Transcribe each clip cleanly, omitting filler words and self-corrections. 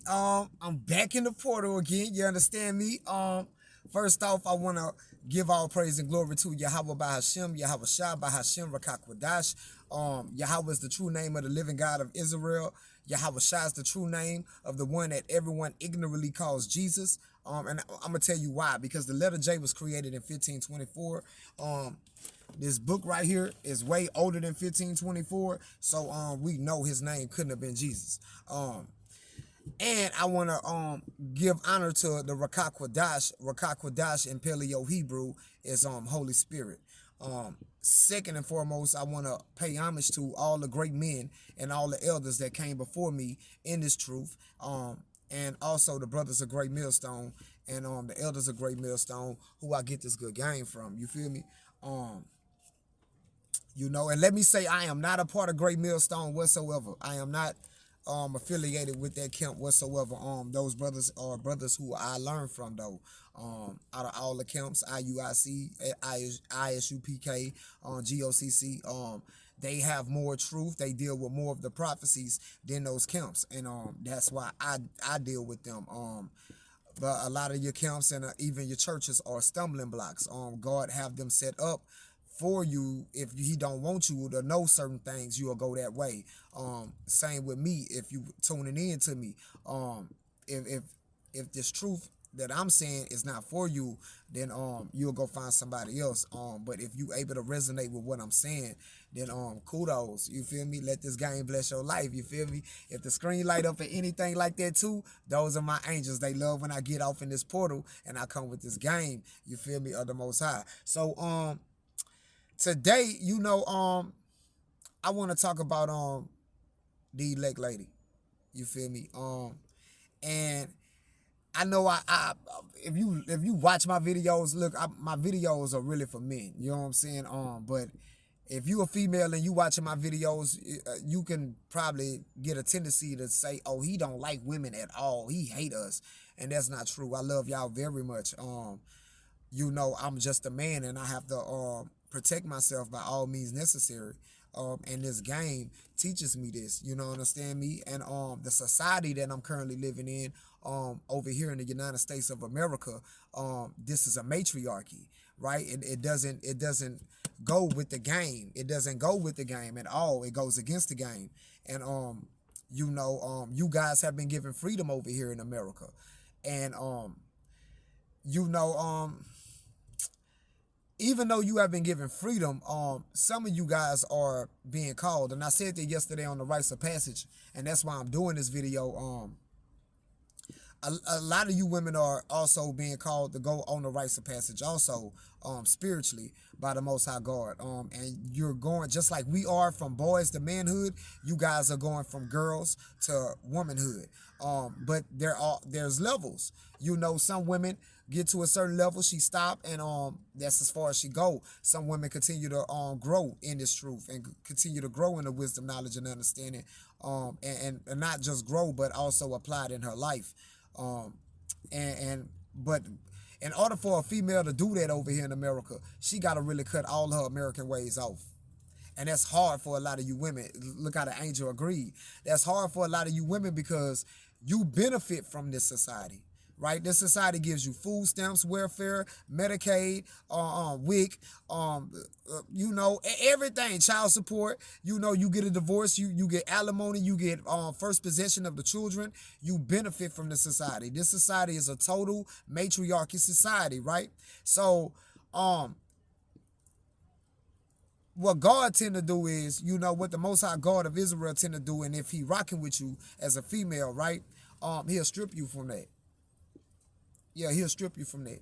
I'm back in the portal again. You understand me? First off, I want to give all praise and glory to Yahweh by Hashem, Yahweh Shah by Hashem, Rakakwadash. Yahweh is the true name of the living God of Israel. Yahweh Shah is the true name of the one that everyone ignorantly calls Jesus. And I'm gonna tell you why. Because the letter J was created in 1524. This book right here is way older than 1524, so we know his name couldn't have been Jesus. And I want to give honor to the Rakakwadash. Rakakwadash in Paleo Hebrew is Holy Spirit. Second and foremost, I want to pay homage to all the great men and all the elders that came before me in this truth. And also the brothers of Great Millstone and the elders of Great Millstone, who I get this good game from. You feel me? And let me say, I am not a part of Great Millstone whatsoever. I am not affiliated with that camp whatsoever. Those brothers are brothers who I learned from though. Out of all the camps, IUIC, ISUPK, GOCC, they have more truth. They deal with more of the prophecies than those camps, and that's why I deal with them. But a lot of your camps and even your churches are stumbling blocks. God have them set up for you. If he don't want you to know certain things, you'll go that way. Same with me. If you tuning in to me, if this truth that I'm saying is not for you, then you'll go find somebody else. But if you able to resonate with what I'm saying, then kudos. You feel me? Let this game bless your life. You feel me? If the screen light up or anything like that too, those are my angels. They love when I get off in this portal and I come with this game. You feel me? Of the Most High. So today, I want to talk about the elect lady. You feel me? And I know if you watch my videos, look, my videos are really for men. You know what I'm saying? But if you a female and you watching my videos, you can probably get a tendency to say, "Oh, he don't like women at all. He hate us," and that's not true. I love y'all very much. I'm just a man and I have to protect myself by all means necessary. And this game teaches me this, understand me? And the society that I'm currently living in, over here in the United States of America, this is a matriarchy, right? It doesn't go with the game. It doesn't go with the game at all. It goes against the game. And you guys have been given freedom over here in America. And you know, even though you have been given freedom, some of you guys are being called, and I said that yesterday on the Rites of Passage, and that's why I'm doing this video. A lot of you women are also being called to go on the Rites of Passage, also spiritually by the Most High God. And you're going just like we are from boys to manhood. You guys are going from girls to womanhood. But there's levels. Some women get to a certain level, she stop, and that's as far as she go. Some women continue to grow in this truth and continue to grow in the wisdom, knowledge, and understanding, and not just grow, but also apply it in her life. But in order for a female to do that over here in America, she got to really cut all her American ways off. And that's hard for a lot of you women. Look how the angel agreed. That's hard for a lot of you women because you benefit from this society, right? This society gives you food stamps, welfare, Medicaid, WIC, everything, child support. You get a divorce, you get alimony, you get first possession of the children. You benefit from the society. This society is a total matriarchy society, right? So, what God tend to do is, what the Most High God of Israel tend to do, and if he rocking with you as a female, right, he'll strip you from that. Yeah, he'll strip you from that.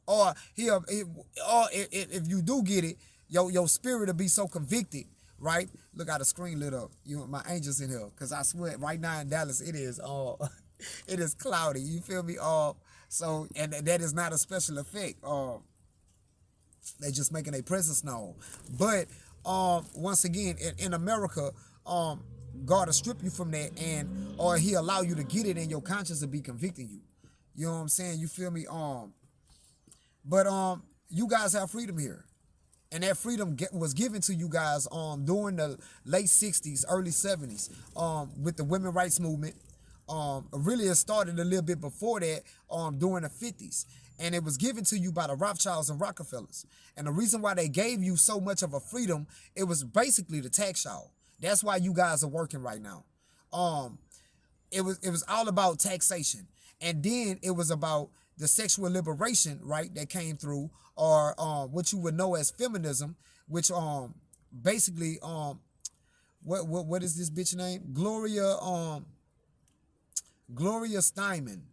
Or if you do get it, your spirit will be so convicted, right? Look how the screen lit up. My angels in here, cause I swear right now in Dallas it is it is cloudy. You feel me? So and that is not a special effect. They just making a presence known. But once again, in America, God will strip you from that, or he allow you to get it, and your conscience will be convicting you. You know what I'm saying? You feel me? But you guys have freedom here, and that freedom was given to you guys during the late '60s, early '70s, with the women rights movement. Really it started a little bit before that, during the 50s. And it was given to you by the Rothschilds and Rockefellers. And the reason why they gave you so much of a freedom, it was basically the tax y'all. That's why you guys are working right now. Um, it was all about taxation, and then it was about the sexual liberation, right, that came through, or what you would know as feminism, which basically what is this bitch name? Gloria Steinman.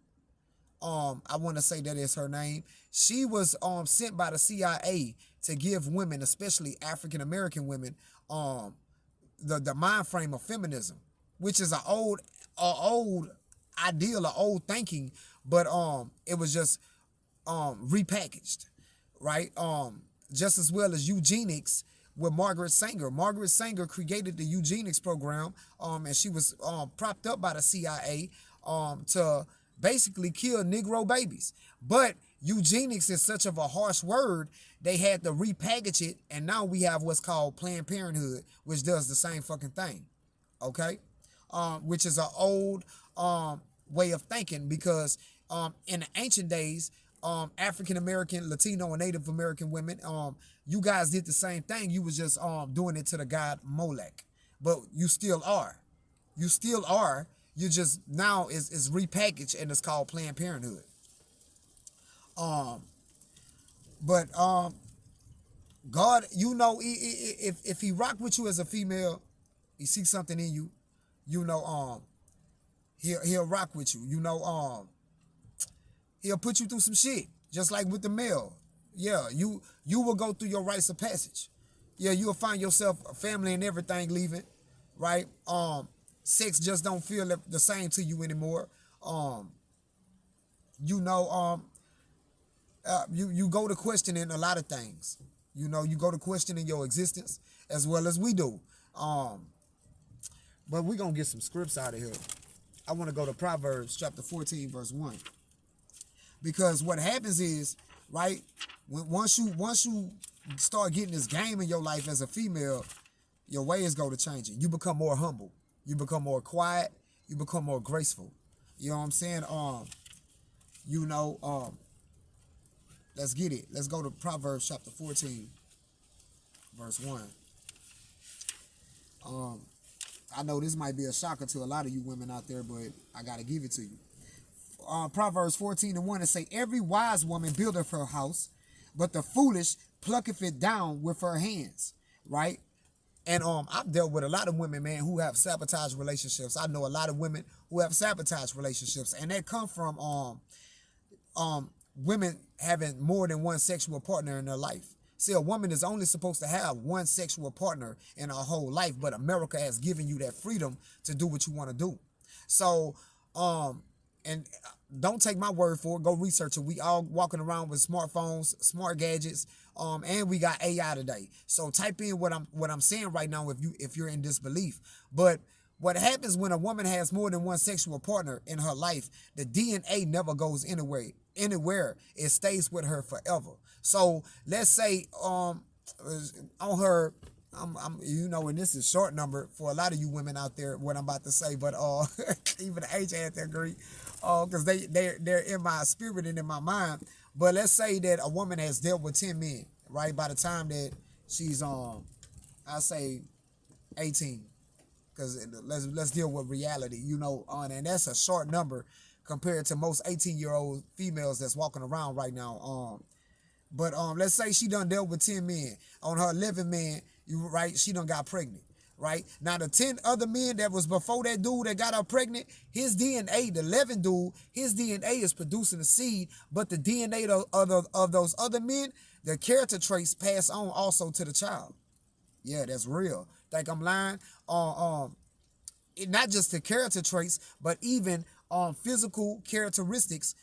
I want to say that is her name. She was sent by the CIA to give women, especially African American women, the mind frame of feminism, which is a old ideal, a old thinking, but it was just repackaged, right? Just as well as eugenics with Margaret Sanger. Margaret Sanger created the eugenics program, and she was propped up by the CIA to basically kill Negro babies. But eugenics is such of a harsh word, they had to repackage it, and now we have what's called Planned Parenthood, which does the same fucking thing, okay? Which is an old way of thinking, because in the ancient days, African American, Latino, and Native American women, you guys did the same thing. You was just doing it to the god Molech, but you still are. You still are. You just now is repackaged and it's called Planned Parenthood. But God, you know, if he rock with you as a female, he sees something in you, you know, he'll rock with you. You know, he'll put you through some shit, just like with the male. Yeah, you will go through your rites of passage. Yeah, you'll find yourself family and everything leaving, right? Sex just don't feel the same to you anymore. You know, you go to questioning a lot of things. You know, you go to questioning your existence as well as we do. But we're gonna get some scripts out of here. I want to go to Proverbs chapter 14, verse 1. Because what happens is, right, once you start getting this game in your life as a female, your ways go to changing. You become more humble. You become more quiet. You become more graceful. You know what I'm saying? You know, let's get it. Let's go to Proverbs chapter 14, verse 1. I know this might be a shocker to a lot of you women out there, but I got to give it to you. Proverbs 14 and 1, it say, every wise woman buildeth her house, but the foolish plucketh it down with her hands, right? And I've dealt with a lot of women, man, who have sabotaged relationships. I know a lot of women who have sabotaged relationships, and they come from women having more than one sexual partner in their life. See, a woman is only supposed to have one sexual partner in her whole life, but America has given you that freedom to do what you want to do. So, and don't take my word for it. Go research it. We all walking around with smartphones, smart gadgets, and we got AI today. So type in what I'm saying right now if you're in disbelief. But what happens when a woman has more than one sexual partner in her life, the DNA never goes anywhere. It stays with her forever. So let's say on her, you know, and this is short number for a lot of you women out there, what I'm about to say, but even the H had to agree, because they're in my spirit and in my mind. But let's say that a woman has dealt with 10 men, right? By the time that she's I say 18, because let's deal with reality, you know, and that's a short number compared to most 18-year-old females that's walking around right now. But let's say she done dealt with 10 men. On her 11 man, she done got pregnant, right? Now the 10 other men that was before that dude that got her pregnant, his DNA, the 11 dude, his DNA is producing a seed, but the DNA of those other men, the character traits pass on also to the child. Yeah, that's real. Think I'm lying? Not just the character traits, but even physical characteristics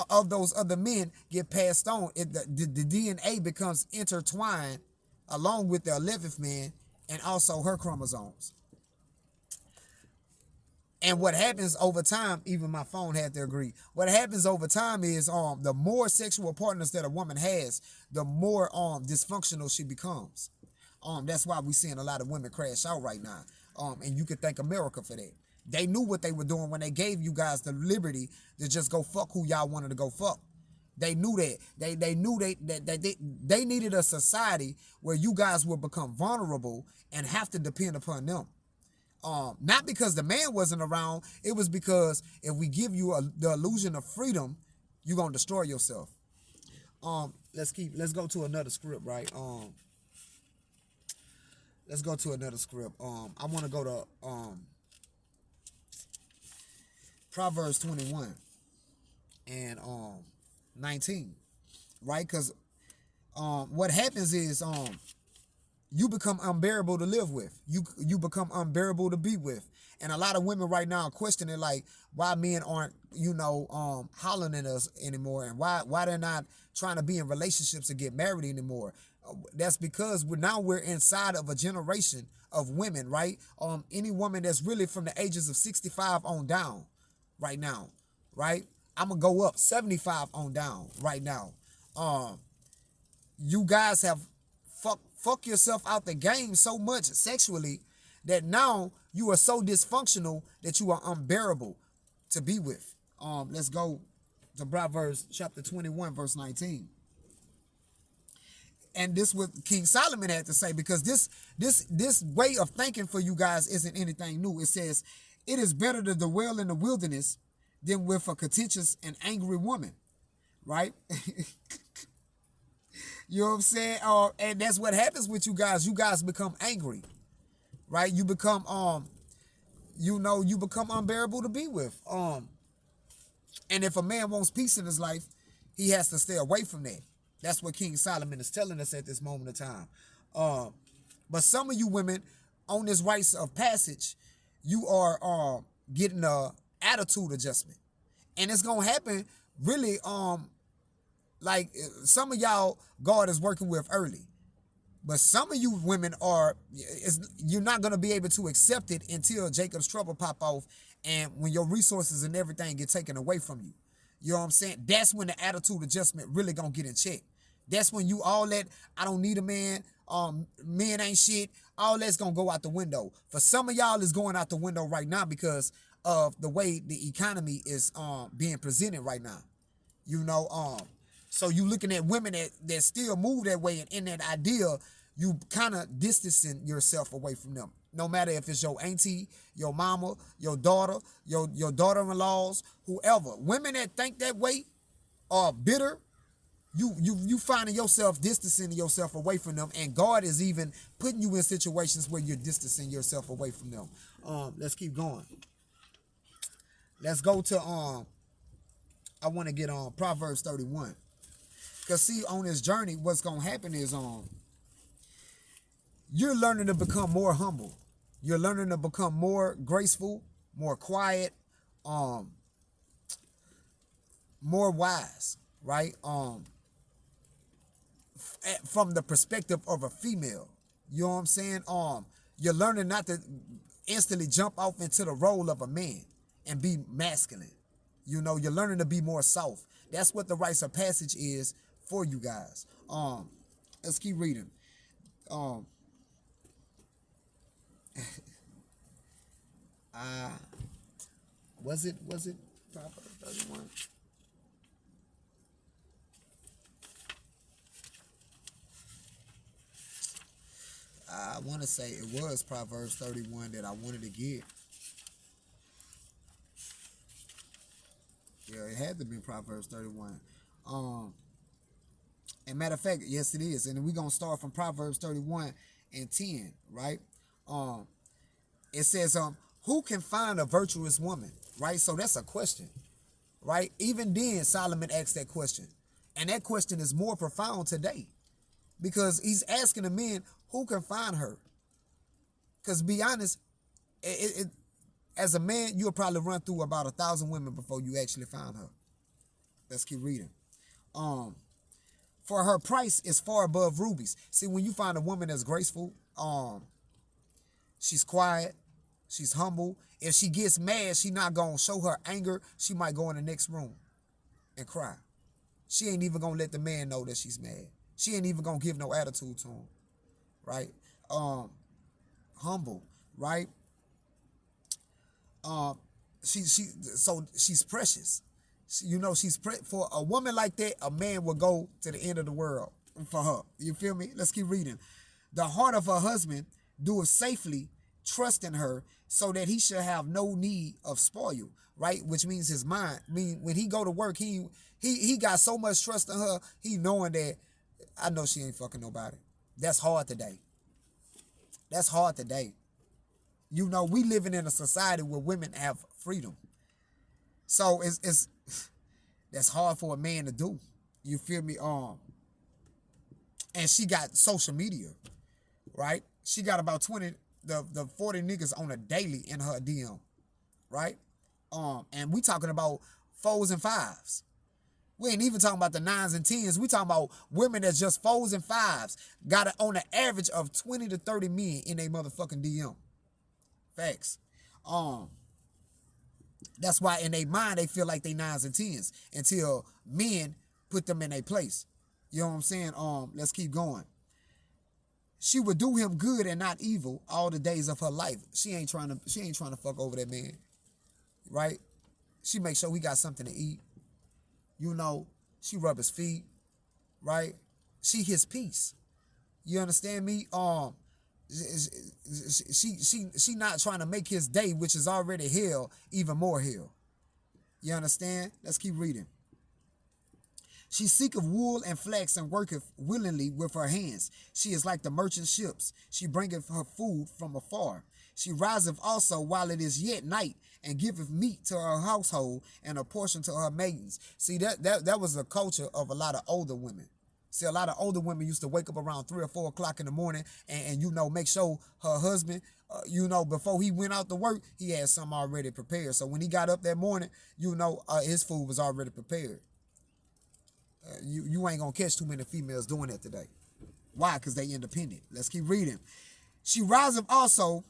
of those other men get passed on. The DNA becomes intertwined along with the 11th man and also her chromosomes. And what happens over time, even my phone had to agree, what happens over time is the more sexual partners that a woman has, the more dysfunctional she becomes. That's why we're seeing a lot of women crash out right now. And you could thank America for that. They knew what they were doing when they gave you guys the liberty to just go fuck who y'all wanted to go fuck. They knew that. They knew they needed a society where you guys would become vulnerable and have to depend upon them. Not because the man wasn't around. It was because if we give you the illusion of freedom, you're gonna destroy yourself. Let's go to another script, right? Let's go to another script. I want to go to Proverbs 21 and 19, right? Because what happens is you become unbearable to live with. You become unbearable to be with. And a lot of women right now are questioning like why men aren't, hollering at us anymore, and why they're not trying to be in relationships and get married anymore. That's because we're inside of a generation of women, right? Any woman that's really from the ages of 65 on down right now, right? I'm gonna go up 75 on down right now. You guys have fuck yourself out the game so much sexually that now you are so dysfunctional that you are unbearable to be with. Let's go to Proverbs chapter 21, verse 19. And this what King Solomon had to say, because this way of thinking for you guys isn't anything new. It says, it is better to dwell in the wilderness than with a contentious and angry woman, right? You know what I'm saying? And that's what happens with you guys. You guys become angry, right? You become you become unbearable to be with. And if a man wants peace in his life, he has to stay away from that. That's what King Solomon is telling us at this moment of time. But some of you women on this rites of passage, you are getting a attitude adjustment, and it's gonna happen really. Like some of y'all, God is working with early, but some of you women you're not gonna be able to accept it until Jacob's trouble pop off, and when your resources and everything get taken away from you. You know what I'm saying? That's when the attitude adjustment really gonna get in check. That's when you all that I don't need a man, men ain't shit, all that's gonna go out the window. For some of y'all, it's going out the window right now because of the way the economy is being presented right now. So you looking at women that still move that way, and in that idea, you kind of distancing yourself away from them. No matter if it's your auntie, your mama, your daughter, your daughter-in-laws, whoever. Women that think that way are bitter. You finding yourself distancing yourself away from them, and God is even putting you in situations where you're distancing yourself away from them. Let's keep going. Let's go to I want to get on Proverbs 31. Because see, on this journey, what's going to happen is you're learning to become more humble. You're learning to become more graceful, more quiet, more wise, right? From the perspective of a female. You know what I'm saying? You're learning not to instantly jump off into the role of a man and be masculine. You're learning to be more soft. That's what the rites of passage is for you guys. Let's keep reading. Was it Proverbs 31? I want to say it was Proverbs 31 that I wanted to get. Yeah, it had to be Proverbs 31. And matter of fact, yes, it is. And we're going to start from Proverbs 31 and 10, right? It says, who can find a virtuous woman, right? So that's a question, right? Even then, Solomon asked that question. And that question is more profound today because he's asking the men, who can find her? Because be honest, as a man, you'll probably run through about 1,000 women before you actually find her. Let's keep reading. For her price is far above rubies. See, when you find a woman that's graceful, she's quiet, she's humble. If she gets mad, she not gonna show her anger. She might go in the next room and cry. She ain't even gonna let the man know that she's mad. She ain't even gonna give no attitude to him, right? Humble, right? Um, so she's precious. You know, for a woman like that, a man will go to the end of the world for her. You feel me? Let's keep reading. The heart of her husband doeth safely trust in her, so that he shall have no need of spoil. Right, which means his mind. I mean, when he go to work, he got so much trust in her. He knowing that I know she ain't fucking nobody. That's hard today. That's hard today. You know, we living in a society where women have freedom. So it's that's hard for a man to do. You feel me? And she got social media, right? She got about 20, the 40 niggas on a daily in her DM, right? And we talking about fours and fives. We ain't even talking about the nines and tens. We talking about women that's just fours and fives. Got it on an average of 20 to 30 men in a motherfucking DM. Facts. That's why in their mind they feel like they nines and tens until men put them in a place. You know what I'm saying? Let's keep going. She would do him good and not evil all the days of her life. She ain't trying to fuck over that man. Right? She make sure he got something to eat. You know, she rub his feet. Right? She his peace. You understand me? She not trying to make his day, which is already hell, even more hell. You understand? Let's keep reading. She seeketh wool and flax and worketh willingly with her hands. She is like the merchant ships. She bringeth her food from afar. She riseth also while it is yet night, and giveth meat to her household and a portion to her maidens. See, that was the culture of a lot of older women. See, a lot of older women used to wake up around 3 or 4 o'clock in the morning and you know, make sure her husband, you know, before he went out to work, he had something already prepared. So when he got up that morning, you know, his food was already prepared. You ain't gonna catch too many females doing that today. Why? Because they independent. Let's keep reading. She riseth also.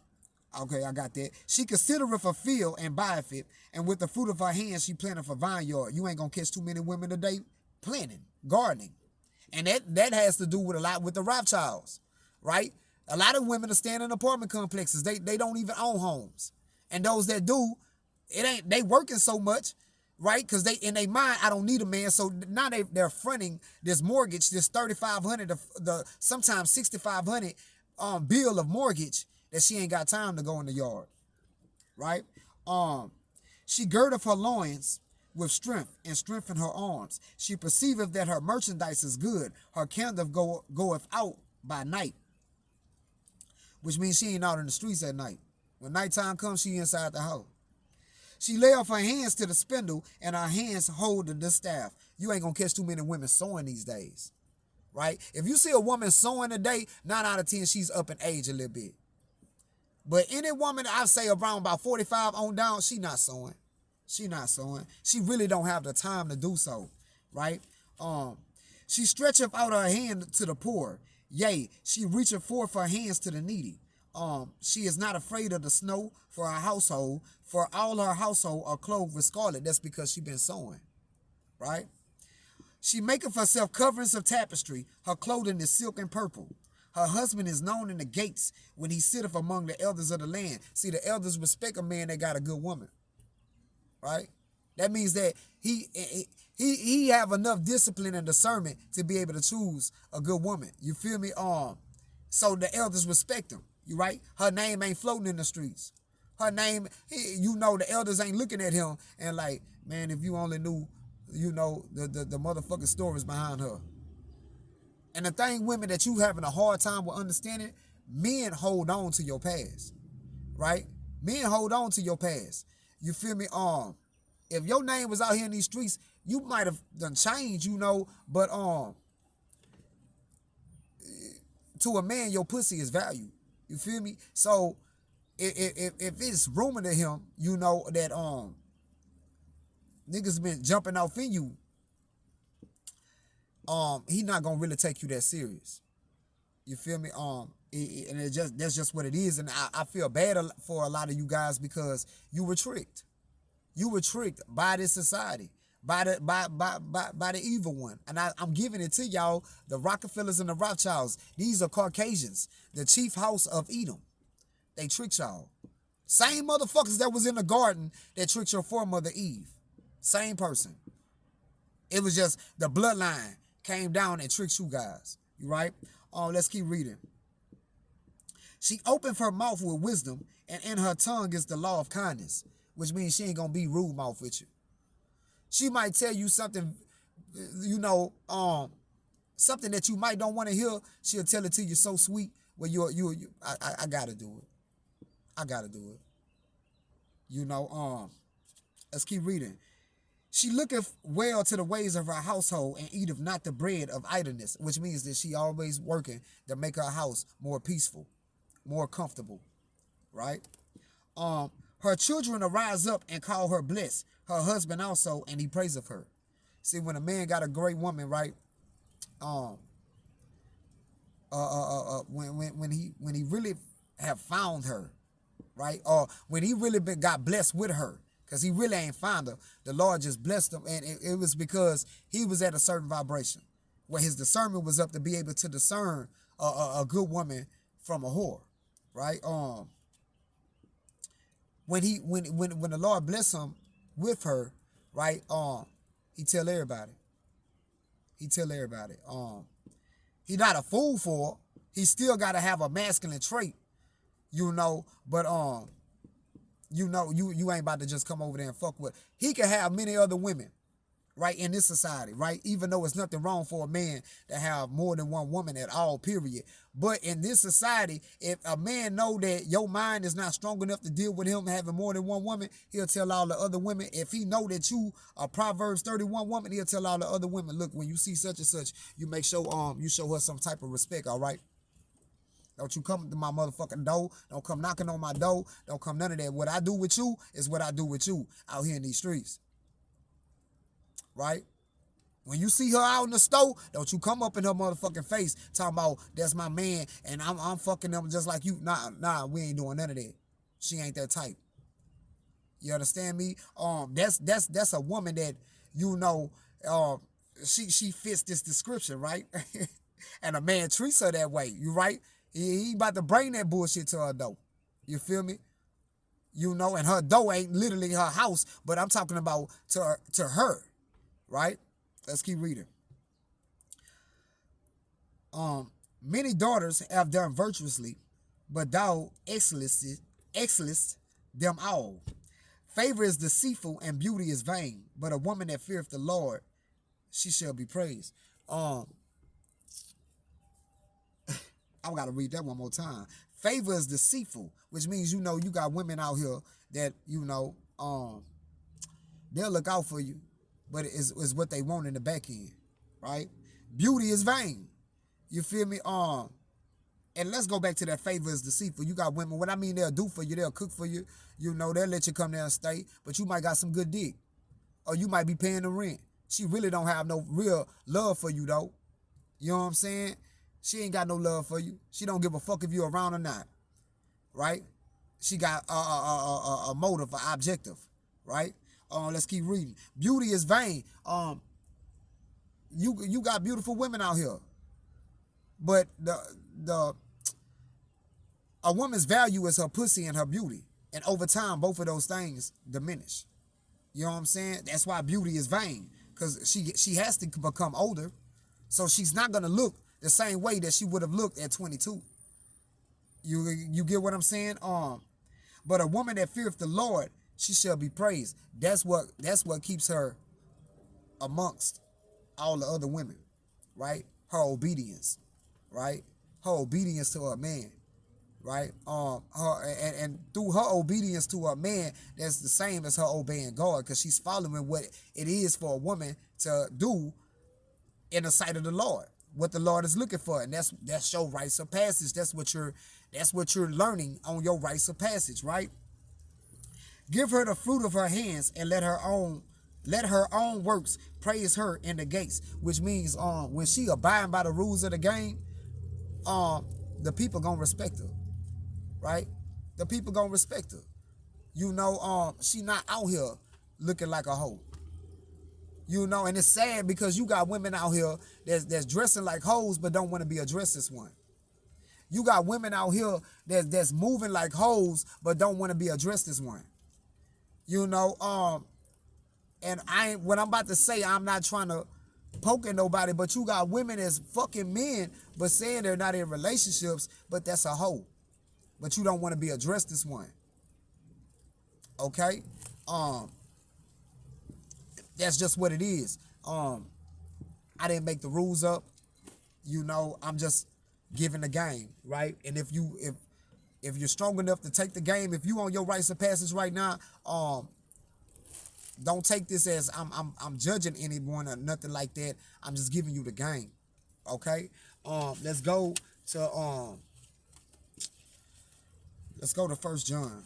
Okay, I got that. She considereth a field and buyeth it, and with the fruit of her hands she planteth a vineyard. You ain't gonna catch too many women today planting, gardening. And that has to do with a lot with the Rothschilds, right? A lot of women are staying in apartment complexes. They don't even own homes. And those that do, they working so much, right? Because they in their mind, I don't need a man. So now they're fronting this mortgage, this $3,500, the sometimes $6,500 bill of mortgage that she ain't got time to go in the yard, right? She girdeth her loins with strength and strengthen her arms. She perceiveth that her merchandise is good. Her candle goeth out by night, which means she ain't out in the streets at night. When nighttime comes, she inside the house. She lay off her hands to the spindle, and her hands hold the distaff. You ain't gonna catch too many women sewing these days, right? If you see a woman sewing today, 9 out of 10, she's up in age a little bit. But any woman, I say around about 45 on down, she not sewing. She not sewing. She really don't have the time to do so, right? She stretcheth out her hand to the poor. Yea, she reacheth forth her hands to the needy. She is not afraid of the snow for her household, for all her household are clothed with scarlet. That's because she been sewing, right? She maketh herself coverings of tapestry. Her clothing is silk and purple. Her husband is known in the gates when he sitteth among the elders of the land. See, the elders respect a man that got a good woman. Right? That means that he have enough discipline and discernment to be able to choose a good woman. You feel me? So the elders respect him. You right? Her name ain't floating in the streets. Her name, you know, the elders ain't looking at him and like, man, if you only knew, you know, the motherfucking stories behind her. And the thing, women, that you having a hard time with understanding, men hold on to your past. Right? Men hold on to your past. You feel me? If your name was out here in these streets, you might have done change, you know, but to a man, your pussy is valued. You feel me? So if it's rumored to him, you know, that niggas been jumping off in you, he not gonna really take you that serious. You feel me? And that's just what it is. And I feel bad for a lot of you guys because you were tricked. You were tricked by this society, by the evil one. And I'm giving it to y'all, the Rockefellers and the Rothschilds. These are Caucasians, the chief house of Edom. They tricked y'all. Same motherfuckers that was in the garden that tricked your foremother Eve. Same person. It was just the bloodline came down and tricked you guys. You right? Let's keep reading. She opened her mouth with wisdom, and in her tongue is the law of kindness, which means she ain't gonna be rude mouth with you. She might tell you something, something that you might don't want to hear. She'll tell it to you so sweet. Well, I gotta do it. I gotta do it. Let's keep reading. She looketh well to the ways of her household and eateth not the bread of idleness, which means that she always working to make her house more peaceful, more comfortable, right? Her children arise up and call her blessed. Her husband also, and he praiseth her. See, when a man got a great woman, right? When he really have found her, right? Or when he really got blessed with her, because he really ain't found her. The Lord just blessed him, and it was because he was at a certain vibration where his discernment was up to be able to discern a good woman from a whore, right? When the Lord bless him with her, right? He tell everybody. He tell everybody. He not a fool for her. He still got to have a masculine trait, but you ain't about to just come over there and fuck with. He can have many other women, right, in this society, right? Even though it's nothing wrong for a man to have more than one woman at all, period. But in this society, if a man know that your mind is not strong enough to deal with him having more than one woman, he'll tell all the other women. If he know that you a Proverbs 31 woman, he'll tell all the other women, look, when you see such and such, you make sure you show her some type of respect, all right? Don't you come to my motherfucking door. Don't come knocking on my door. Don't come none of that. What I do with you is what I do with you out here in these streets. Right? When you see her out in the store, don't you come up in her motherfucking face talking about that's my man and I'm fucking them just like you. Nah, we ain't doing none of that. She ain't that type. You understand me? That's a woman that she fits this description, right? And a man treats her that way. You right? He about to bring that bullshit to her door. You feel me? And her door ain't literally her house, but I'm talking about to her, right? Let's keep reading. Many daughters have done virtuously, but thou excellest them all. Favor is deceitful and beauty is vain, but a woman that feareth the Lord, she shall be praised. I gotta read that one more time. Favor is deceitful, which means you got women out here that they'll look out for you, but it's what they want in the back end, right? Beauty is vain. You feel me? And let's go back to that favor is deceitful. You got women, what I mean, they'll do for you, they'll cook for you, they'll let you come there and stay, but you might got some good dick. Or you might be paying the rent. She really don't have no real love for you though. You know what I'm saying? She ain't got no love for you. She don't give a fuck if you're around or not, right? She got a motive, an objective, right? Let's keep reading. Beauty is vain. You got beautiful women out here, but a woman's value is her pussy and her beauty, and over time, both of those things diminish. You know what I'm saying? That's why beauty is vain, because she has to become older, so she's not gonna look the same way that she would have looked at 22. You get what I'm saying? But a woman that feareth the Lord, she shall be praised. That's what keeps her amongst all the other women, right? Her obedience, right? Her obedience to her man, right? And through her obedience to her man, that's the same as her obeying God, because she's following what it is for a woman to do in the sight of the Lord. What the Lord is looking for, and that's your rites of passage. That's what you're learning on your rites of passage, right? Give her the fruit of her hands, and let her own works praise her in the gates. Which means when she abiding by the rules of the game, the people gonna respect her, right? The people gonna respect her. She not out here looking like a hoe. And it's sad because you got women out here that's dressing like hoes but don't want to be a dressed as one. You got women out here that's moving like hoes, but don't want to be addressed as one. You know, and I ain't what I'm about to say, I'm not trying to poke at nobody, but you got women as fucking men, but saying they're not in relationships, but that's a hoe. But you don't want to be addressed as one. Okay? That's just what it is. I didn't make the rules up. You know, I'm just giving the game, right? And if you're strong enough to take the game, if you on your rites of passage right now, don't take this as I'm judging anyone or nothing like that. I'm just giving you the game. Okay? Let's go to First John.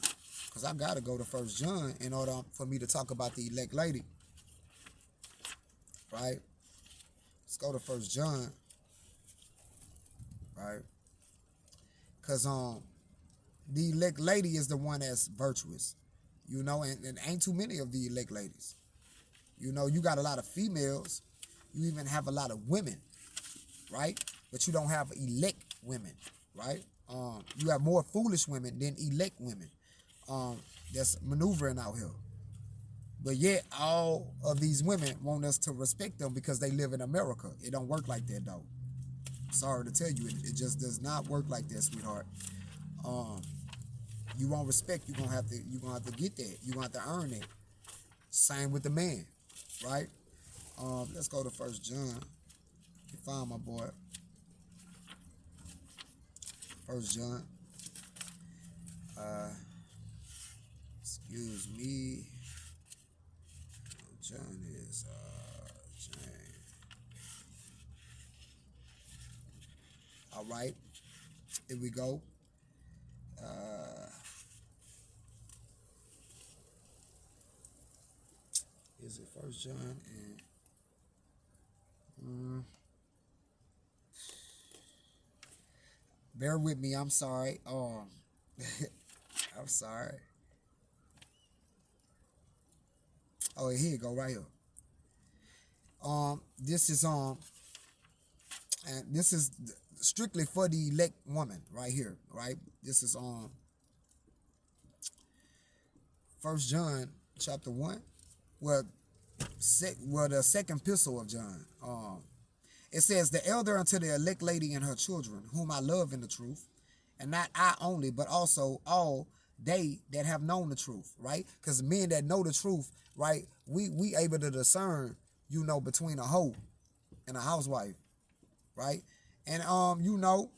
Because I gotta go to First John in order for me to talk about the elect lady. Right? Let's go to First John. Right? Because the elect lady is the one that's virtuous. You know, and ain't too many of the elect ladies. You know, you got a lot of females. You even have a lot of women, right? But you don't have elect women, right? You have more foolish women than elect women that's maneuvering out here. But yet, all of these women want us to respect them because they live in America. It don't work like that, though. Sorry to tell you, it just does not work like that, sweetheart. You want respect, you're gonna have to get that. You're gonna have to earn it. Same with the man, right? Let's go to First John. You find my boy. First John. Excuse me. John is James. All right. Here we go. Is it First John and bear with me, I'm sorry. I'm sorry. Oh, here you go, right here. This is and this is strictly for the elect woman right here, right? This is First John chapter 1. Well, the second epistle of John. It says, the elder unto the elect lady and her children, whom I love in the truth, and not I only, but also all they that have known the truth, right? Because men that know the truth, right, we able to discern, you know, between a hoe and a housewife, right? And you know,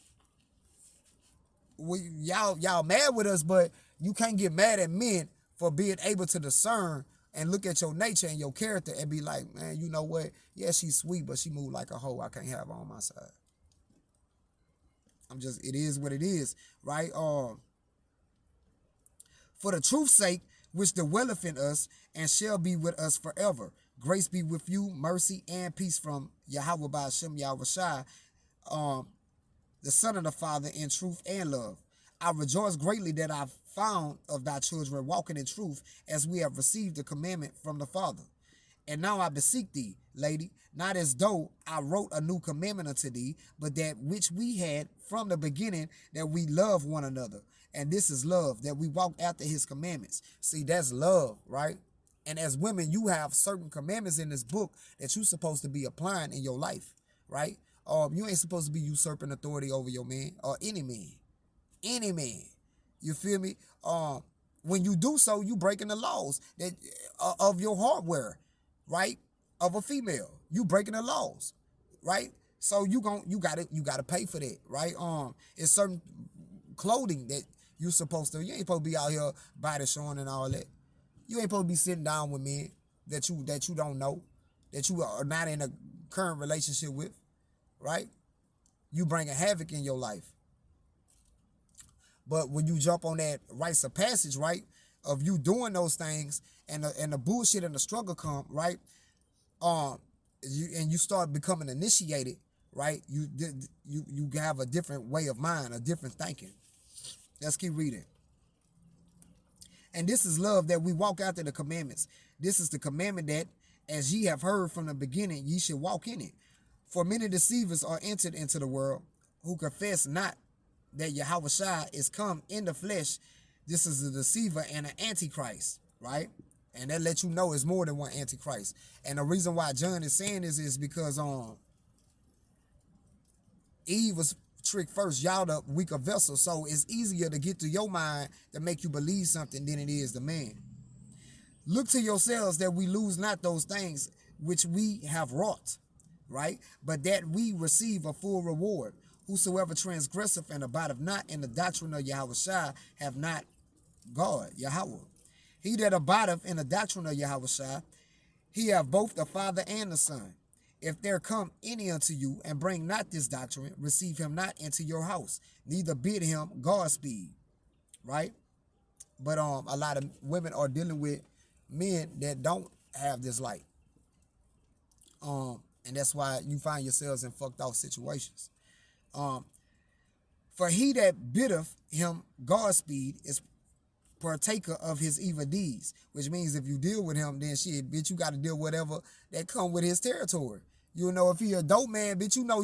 y'all mad with us, but you can't get mad at men for being able to discern and look at your nature and your character and be like, man, you know what? Yeah, she's sweet, but she move like a hoe. I can't have her on my side. It is what it is, right? For the truth's sake, which dwelleth in us and shall be with us forever. Grace be with you, mercy and peace from Yahweh Ba'ashem Yahushai, the Son of the Father, in truth and love. I rejoice greatly that I found of thy children walking in truth, as we have received the commandment from the Father. And now I beseech thee, lady, not as though I wrote a new commandment unto thee, but that which we had from the beginning, that we love one another. And this is love, that we walk after his commandments. See, that's love, right? And as women, you have certain commandments in this book that you're supposed to be applying in your life, right? You ain't supposed to be usurping authority over your man or any man. Any man. You feel me? When you do so, you breaking the laws that of your hardware, right? Of a female. You breaking the laws, right? So you gotta pay for that, right? It's certain clothing that you ain't supposed to be out here body showing and all that. You ain't supposed to be sitting down with men that you don't know, that you are not in a current relationship with, right? You bringing havoc in your life. But when you jump on that rites of passage, right, of you doing those things and the bullshit and the struggle come, right, you start becoming initiated, right, you have a different way of mind, a different thinking. Let's keep reading. And this is love, that we walk after the commandments. This is the commandment that, as ye have heard from the beginning, ye should walk in it. For many deceivers are entered into the world, who confess not that Yahweh Shai is come in the flesh. This is a deceiver and an antichrist, right? And that lets you know it's more than one antichrist. And the reason why John is saying this is because Eve was tricked first, y'all the weaker vessel. So it's easier to get to your mind to make you believe something than it is the man. Look to yourselves that we lose not those things which we have wrought, right? But that we receive a full reward. Whosoever transgresseth and abideth not in the doctrine of Yahweh Shai have not God, Yahweh. He that abideth in the doctrine of Yahweh Shai, he have both the Father and the Son. If there come any unto you and bring not this doctrine, receive him not into your house, neither bid him Godspeed, right? But a lot of women are dealing with men that don't have this light. And that's why you find yourselves in fucked off situations. For he that biddeth him Godspeed is partaker of his evil deeds, which means if you deal with him, then shit, bitch, you got to deal with whatever that come with his territory. You know, if he a dope man, bitch, you know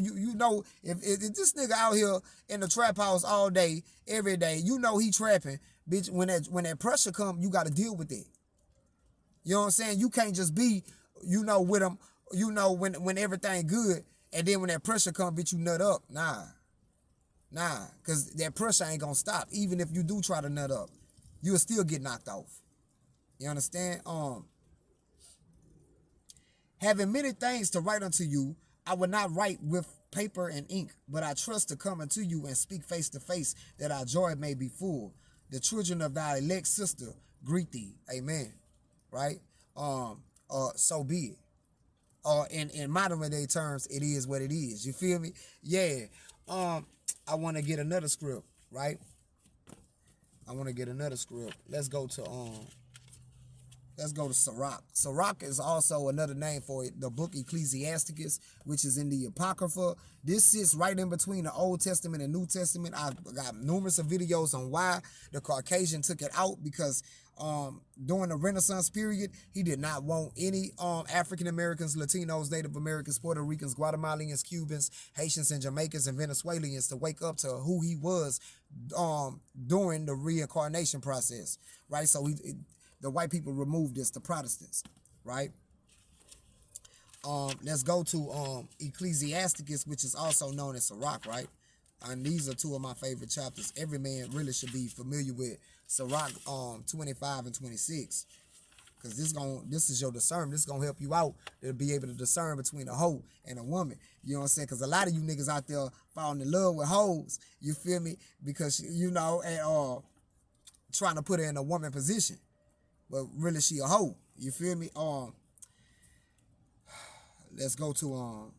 if this nigga out here in the trap house all day, every day, you know he trapping, bitch. When that pressure come, you got to deal with it. You know what I'm saying? You can't just be, with him, when everything good, and then when that pressure come, bitch, you nut up. Nah, because that pressure ain't gonna stop. Even if you do try to nut up, you'll still get knocked off. You understand? Having many things to write unto you, I will not write with paper and ink, but I trust to come unto you and speak face to face, that our joy may be full. The children of thy elect sister greet thee. Amen. Right? So be it. In modern day terms, it is what it is. You feel me? Yeah. I want to get another script, right? Let's go to Sirach. Sirach is also another name for it, the book Ecclesiasticus, which is in the Apocrypha. This sits right in between the Old Testament and New Testament. I've got numerous of videos on why the Caucasian took it out, because during the Renaissance period, he did not want any African Americans, Latinos, Native Americans, Puerto Ricans, Guatemalans, Cubans, Haitians, and Jamaicans and Venezuelans to wake up to who he was during the reincarnation process, right? So the white people removed this, the Protestants, right? Let's go to Ecclesiasticus, which is also known as Sirach, right? And these are two of my favorite chapters. Every man really should be familiar with Sirach 25 and 26. Because this is your discernment. This is going to help you out to be able to discern between a hoe and a woman. You know what I'm saying? Because a lot of you niggas out there falling in love with hoes. You feel me? Because, and trying to put her in a woman position. But really she a hoe. You feel me? Let's go to